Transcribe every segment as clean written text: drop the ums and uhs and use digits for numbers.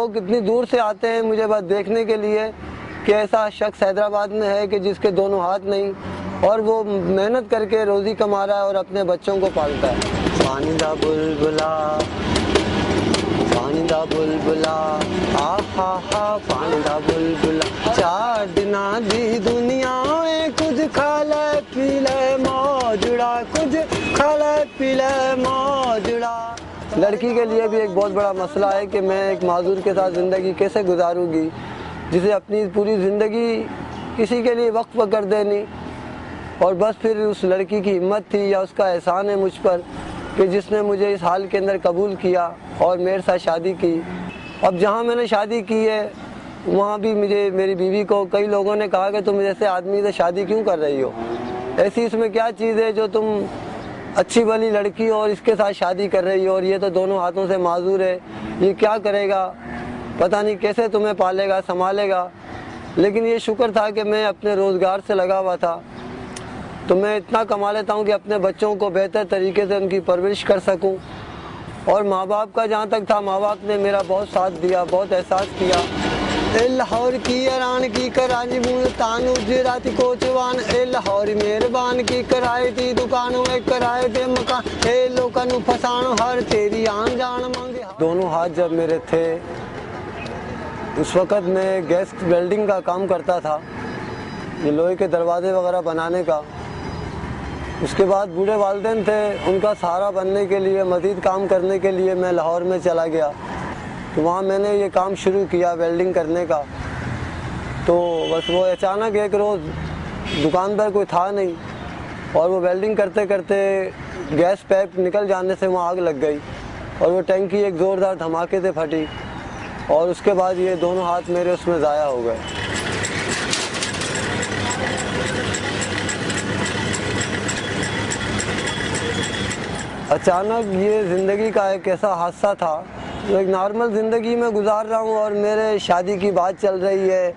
लोग इतनी दूर से आते हैं मुझे बस देखने के लिए कि ऐसा शख्स हैदराबाद में है कि जिसके दोनों हाथ नहीं और वो मेहनत करके रोज़ी कमा रहा है और अपने बच्चों को पालता है। पानी दा बुलबुला, पानी दा बुलबुला, आहा हा पानी दा बुलबुला, चार दिना दी दुनिया में कुछ खा ले पी ले मौजड़ा, कुछ खा ले पी ले मौजड़ा। लड़की के लिए भी एक बहुत बड़ा मसला है कि मैं एक माजूर के साथ ज़िंदगी कैसे गुजारूंगी, जिसे अपनी पूरी ज़िंदगी किसी के लिए वक्फ कर देनी। और बस फिर उस लड़की की हिम्मत थी या उसका एहसान है मुझ पर कि जिसने मुझे इस हाल के अंदर कबूल किया और मेरे साथ शादी की। अब जहाँ मैंने शादी की है वहाँ भी मुझे, मेरी बीवी को कई लोगों ने कहा कि तुम जैसे आदमी से शादी क्यों कर रही हो, ऐसी इसमें क्या चीज़ है जो तुम अच्छी वाली लड़की हो और इसके साथ शादी कर रही हो, और ये तो दोनों हाथों से माजूर है, ये क्या करेगा, पता नहीं कैसे तुम्हें पालेगा संभालेगा। लेकिन ये शुक्र था कि मैं अपने रोज़गार से लगा हुआ था, तो मैं इतना कमा लेता हूँ कि अपने बच्चों को बेहतर तरीके से उनकी परवरिश कर सकूँ। और माँ बाप का जहाँ तक था, माँ बाप ने मेरा बहुत साथ दिया, बहुत एहसास किया। ए लाहौर की ईरान की कराची मुल्तान गुजराती कोचवान, ए लाहौर मेहरबान की कराए थी दुकानों में कराए थे मकान, ए लोगों फसानो हर तेरी आन जान मांगे। दोनों हाथ जब मेरे थे उस वक़्त मैं गैस वेल्डिंग का काम करता था, ये लोहे के दरवाजे वगैरह बनाने का। उसके बाद बूढ़े वालिदैन थे, उनका सहारा बनने के लिए, मज़ीद काम करने के लिए मैं लाहौर में चला गया। तो वहाँ मैंने ये काम शुरू किया वेल्डिंग करने का। तो बस वो अचानक एक रोज़ दुकान पर कोई था नहीं और वो वेल्डिंग करते करते गैस पाइप निकल जाने से वहाँ आग लग गई और वो टंकी एक ज़ोरदार धमाके से फटी और उसके बाद ये दोनों हाथ मेरे उसमें ज़ाया हो गए। अचानक ये ज़िंदगी का एक ऐसा हादसा था, जो एक नॉर्मल ज़िंदगी में गुजार रहा हूँ और मेरे शादी की बात चल रही है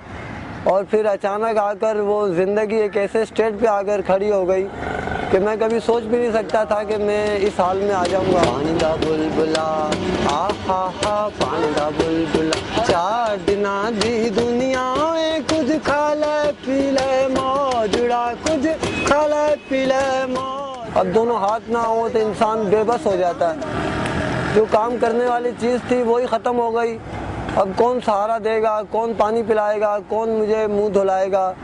और फिर अचानक आकर वो ज़िंदगी एक ऐसे स्टेट पे आकर खड़ी हो गई कि मैं कभी सोच भी नहीं सकता था कि मैं इस हाल में आ जाऊँगा। पानी दा बुलबुला, आहा हा पानी दा बुलबुला, चार दिना दी दुनिया में कुछ खा ले पी ले मौजड़ा, कुछ खा ले पी ले मौज। अब दोनों हाथ ना हो तो इंसान बेबस हो जाता है। जो काम करने वाली चीज़ थी वही ख़त्म हो गई। अब कौन सहारा देगा, कौन पानी पिलाएगा, कौन मुझे मुंह धुलाएगा।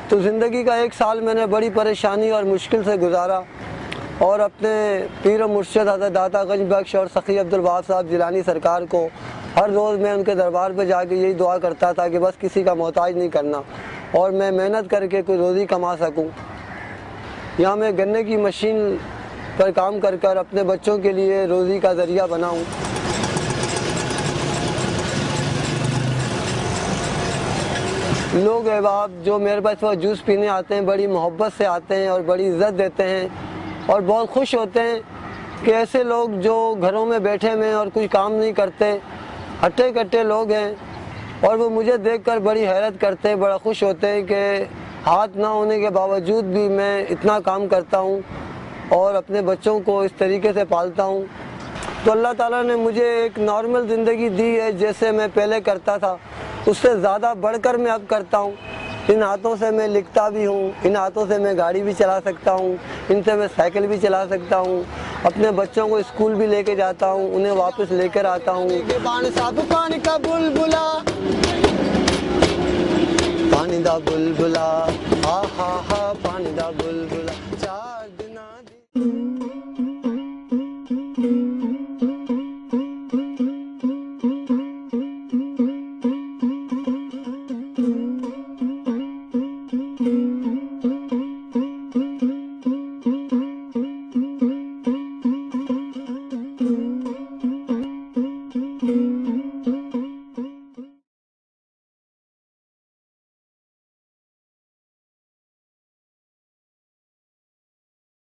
तो ज़िंदगी का एक साल मैंने बड़ी परेशानी और मुश्किल से गुजारा और अपने पीर मुर्शिद हज़रत दाता गंज बख्श और सखी अब्दुल वहाब साहब जिलानी सरकार को हर रोज़ मैं उनके दरबार पर जाके यही दुआ करता था कि बस किसी का मोहताज नहीं करना और मैं मेहनत करके कोई रोज़ी कमा सकूं। यहाँ मैं गन्ने की मशीन पर काम कर कर अपने बच्चों के लिए रोज़ी का ज़रिया बनाऊं। लोग अहबाब जो मेरे पास वो जूस पीने आते हैं बड़ी मोहब्बत से आते हैं और बड़ी इज़्ज़त देते हैं और बहुत खुश होते हैं कि ऐसे लोग जो घरों में बैठे हुए हैं और कुछ काम नहीं करते, हट्टे कट्टे लोग हैं, और वो मुझे देखकर बड़ी हैरत करते हैं, बड़ा खुश होते हैं कि हाथ ना होने के बावजूद भी मैं इतना काम करता हूँ और अपने बच्चों को इस तरीके से पालता हूँ। तो अल्लाह ताला ने मुझे एक नॉर्मल ज़िंदगी दी है, जैसे मैं पहले करता था उससे ज़्यादा बढ़कर मैं अब करता हूँ। इन हाथों से मैं लिखता भी हूँ, इन हाथों से मैं गाड़ी भी चला सकता हूँ, इनसे मैं साइकिल भी चला सकता हूँ, अपने बच्चों को स्कूल भी लेके जाता हूँ, उन्हें वापस लेकर आता हूँ। पानी का बुलबुला, पानी दा बुलबुला, आहा